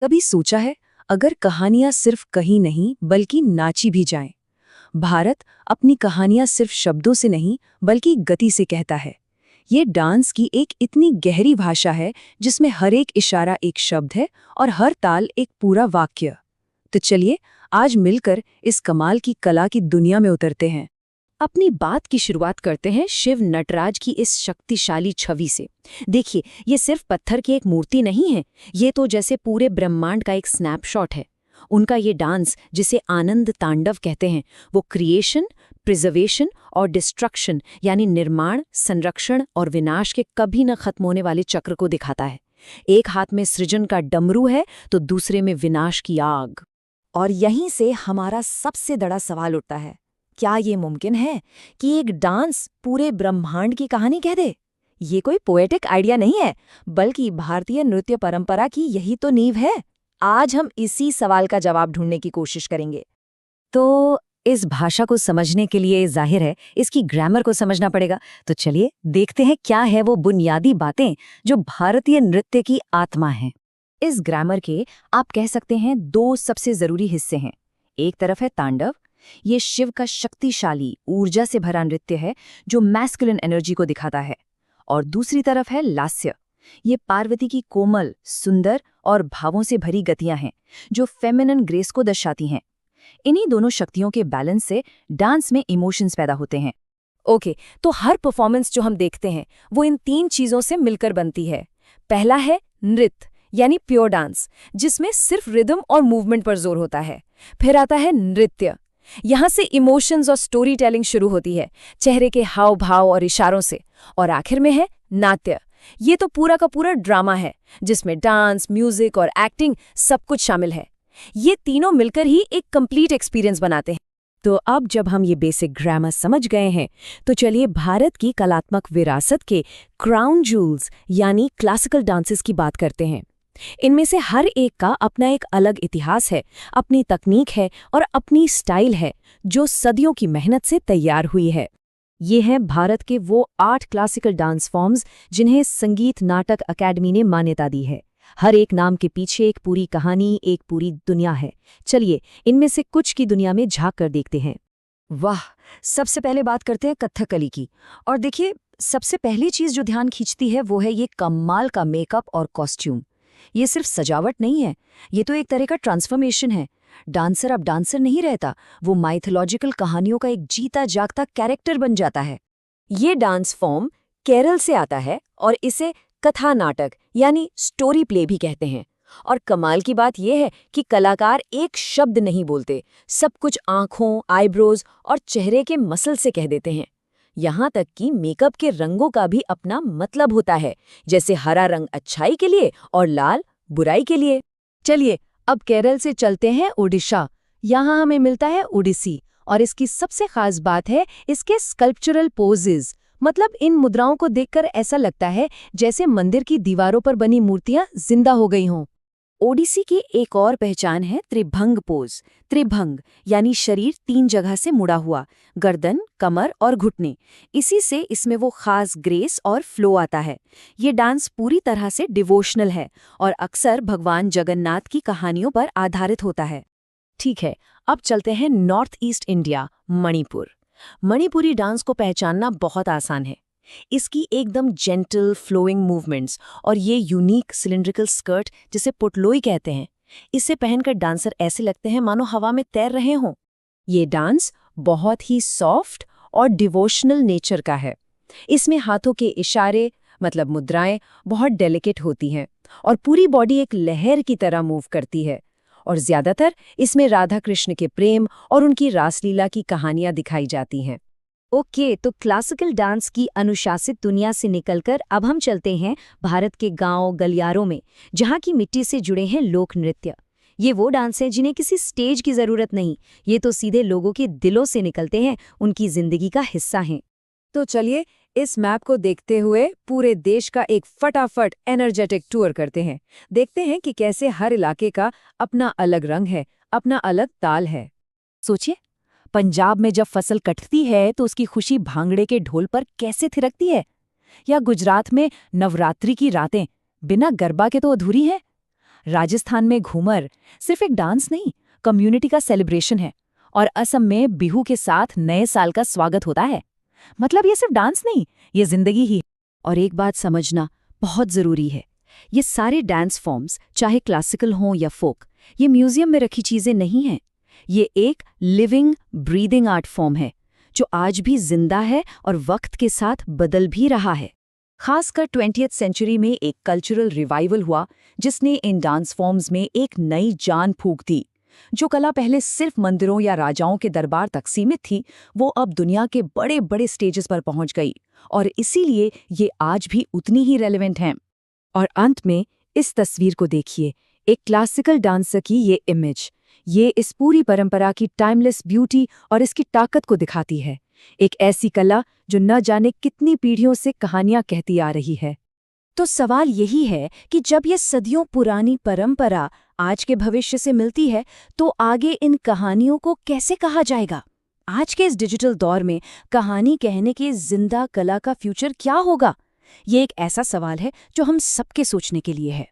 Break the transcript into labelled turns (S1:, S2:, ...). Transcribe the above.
S1: कभी सोचा है, अगर कहानियां सिर्फ कही नहीं बल्कि नाची भी जाएं। भारत अपनी कहानियां सिर्फ शब्दों से नहीं बल्कि गति से कहता है। ये डांस की एक इतनी गहरी भाषा है जिसमें हर एक इशारा एक शब्द है और हर ताल एक पूरा वाक्य। तो चलिए आज मिलकर इस कमाल की कला की दुनिया में उतरते हैं। अपनी बात की शुरुआत करते हैं शिव नटराज की इस शक्तिशाली छवि से। देखिए, ये सिर्फ पत्थर की एक मूर्ति नहीं है, ये तो जैसे पूरे ब्रह्मांड का एक स्नैपशॉट है। उनका ये डांस, जिसे आनंद तांडव कहते हैं, वो क्रिएशन, प्रिजर्वेशन और डिस्ट्रक्शन यानी निर्माण, संरक्षण और विनाश के कभी न खत्म होने वाले चक्र को दिखाता है। एक हाथ में सृजन का डमरू है तो दूसरे में विनाश की आग। और यहीं से हमारा सबसे बड़ा सवाल उठता है, क्या ये मुमकिन है कि एक डांस पूरे ब्रह्मांड की कहानी कह दे? ये कोई पोएटिक आइडिया नहीं है, बल्कि भारतीय नृत्य परंपरा की यही तो नींव है। आज हम इसी सवाल का जवाब ढूंढने की कोशिश करेंगे। तो इस भाषा को समझने के लिए जाहिर है इसकी ग्रामर को समझना पड़ेगा। तो चलिए देखते हैं क्या है वो बुनियादी बातें जो भारतीय नृत्य की आत्मा हैं। इस ग्रामर के आप कह सकते हैं दो सबसे जरूरी हिस्से हैं। एक तरफ है तांडव, ये शिव का शक्तिशाली ऊर्जा से भरा नृत्य है जो मैस्कुलिन एनर्जी को दिखाता है। और दूसरी तरफ है लास्य, ये पार्वती की कोमल, सुंदर और भावों से भरी गतियां हैं जो फेमिनिन ग्रेस को दर्शाती हैं। इन्हीं दोनों शक्तियों के बैलेंस से डांस में इमोशंस पैदा होते हैं। ओके, तो हर परफॉर्मेंस जो हम देखते हैं वो इन तीन चीजों से मिलकर बनती है। पहला है नृत्य यानी प्योर डांस, जिसमें सिर्फ रिदम और मूवमेंट पर जोर होता है। फिर आता है नृत्य, यहाँ से इमोशंस और स्टोरी टेलिंग शुरू होती है, चेहरे के हाव भाव और इशारों से। और आखिर में है नाट्य, ये तो पूरा का पूरा ड्रामा है जिसमें डांस, म्यूजिक और एक्टिंग सब कुछ शामिल है। ये तीनों मिलकर ही एक कंप्लीट एक्सपीरियंस बनाते हैं। तो अब जब हम ये बेसिक ग्रामर समझ गए हैं, तो चलिए भारत की कलात्मक विरासत के क्राउन जूल्स यानी क्लासिकल डांसेस की बात करते हैं। इनमें से हर एक का अपना एक अलग इतिहास है, अपनी तकनीक है और अपनी स्टाइल है जो सदियों की मेहनत से तैयार हुई है। ये हैं भारत के वो 8 क्लासिकल डांस फॉर्म्स जिन्हें संगीत नाटक अकेडमी ने मान्यता दी है। हर एक नाम के पीछे एक पूरी कहानी, एक पूरी दुनिया है। चलिए इनमें से कुछ की दुनिया में झांक कर देखते हैं। वाह, सबसे पहले बात करते हैं कथकली की। और देखिए, सबसे पहली चीज जो ध्यान खींचती है वो है ये कमाल का मेकअप और कॉस्ट्यूम। ये सिर्फ सजावट नहीं है, ये तो एक तरह का ट्रांसफॉर्मेशन है। डांसर अब डांसर नहीं रहता, वो माइथोलॉजिकल कहानियों का एक जीता जागता कैरेक्टर बन जाता है। ये डांस फॉर्म केरल से आता है और इसे कथा नाटक यानी स्टोरी प्ले भी कहते हैं। और कमाल की बात यह है कि कलाकार एक शब्द नहीं बोलते, सब कुछ आंखों, आईब्रोज और चेहरे के मसल से कह देते हैं। यहाँ तक कि मेकअप के रंगों का भी अपना मतलब होता है, जैसे हरा रंग अच्छाई के लिए और लाल बुराई के लिए। चलिए अब केरल से चलते हैं ओडिशा। यहाँ हमें मिलता है ओडिसी, और इसकी सबसे खास बात है इसके स्कल्पचरल पोजेज। मतलब इन मुद्राओं को देखकर ऐसा लगता है जैसे मंदिर की दीवारों पर बनी मूर्तियां जिंदा हो गई हों। ओडिसी की एक और पहचान है त्रिभंग पोज। त्रिभंग यानी शरीर 3 जगह से मुड़ा हुआ, गर्दन, कमर और घुटने। इसी से इसमें वो खास ग्रेस और फ्लो आता है। ये डांस पूरी तरह से डिवोशनल है और अक्सर भगवान जगन्नाथ की कहानियों पर आधारित होता है। ठीक है, अब चलते हैं north east India, Manipur. Manipuri dance को पहचानना बहुत आसान है। इसकी एकदम जेंटल फ्लोइंग मूवमेंट्स और ये यूनिक सिलिंड्रिकल स्कर्ट जिसे पुटलोई कहते हैं, इसे पहनकर डांसर ऐसे लगते हैं मानो हवा में तैर रहे हों। ये डांस बहुत ही सॉफ्ट और डिवोशनल नेचर का है। इसमें हाथों के इशारे मतलब मुद्राएं बहुत डेलिकेट होती हैं और पूरी बॉडी एक लहर की तरह मूव करती है। और ज्यादातर इसमें राधा कृष्ण के प्रेम और उनकी रासलीला की कहानियां दिखाई जाती हैं। ओके, तो क्लासिकल डांस की अनुशासित दुनिया से निकलकर अब हम चलते हैं भारत के गांव गलियारों में, जहां की मिट्टी से जुड़े हैं लोक नृत्य। ये वो डांस हैं जिन्हें किसी स्टेज की जरूरत नहीं, ये तो सीधे लोगों के दिलों से निकलते हैं, उनकी जिंदगी का हिस्सा हैं। तो चलिए इस मैप को देखते हुए पूरे देश का एक फटाफट एनर्जेटिक टूर करते हैं। देखते हैं कि कैसे हर इलाके का अपना अलग रंग है, अपना अलग ताल है। सोचिए, पंजाब में जब फसल कटती है तो उसकी खुशी भांगड़े के ढोल पर कैसे थिरकती है, या गुजरात में नवरात्रि की रातें बिना गरबा के तो अधूरी है। राजस्थान में घूमर सिर्फ एक डांस नहीं, कम्युनिटी का सेलिब्रेशन है। और असम में बिहू के साथ नए साल का स्वागत होता है। मतलब ये सिर्फ डांस नहीं, ये जिंदगी ही है। और एक बात समझना बहुत जरूरी है, ये सारे डांस फॉर्म्स, चाहे क्लासिकल हों या फोक, ये म्यूजियम में रखी चीजें नहीं हैं। ये एक लिविंग, ब्रीदिंग आर्ट फॉर्म है जो आज भी जिंदा है और वक्त के साथ बदल भी रहा है। खासकर 20वीं सेंचुरी में एक कल्चरल रिवाइवल हुआ जिसने इन डांस फॉर्म्स में एक नई जान फूंक दी। जो कला पहले सिर्फ मंदिरों या राजाओं के दरबार तक सीमित थी, वो अब दुनिया के बड़े बड़े स्टेजेस पर पहुंच गई, और इसीलिए ये आज भी उतनी ही रेलेवेंट हैं। और अंत में इस तस्वीर को देखिए, एक क्लासिकल डांसर की ये इमेज, ये इस पूरी परंपरा की टाइमलेस ब्यूटी और इसकी ताकत को दिखाती है। एक ऐसी कला जो न जाने कितनी पीढ़ियों से कहानियां कहती आ रही है। तो सवाल यही है कि जब ये सदियों पुरानी परंपरा आज के भविष्य से मिलती है, तो आगे इन कहानियों को कैसे कहा जाएगा? आज के इस डिजिटल दौर में कहानी कहने की जिंदा कला का फ्यूचर क्या होगा? ये एक ऐसा सवाल है जो हम सबके सोचने के लिए है।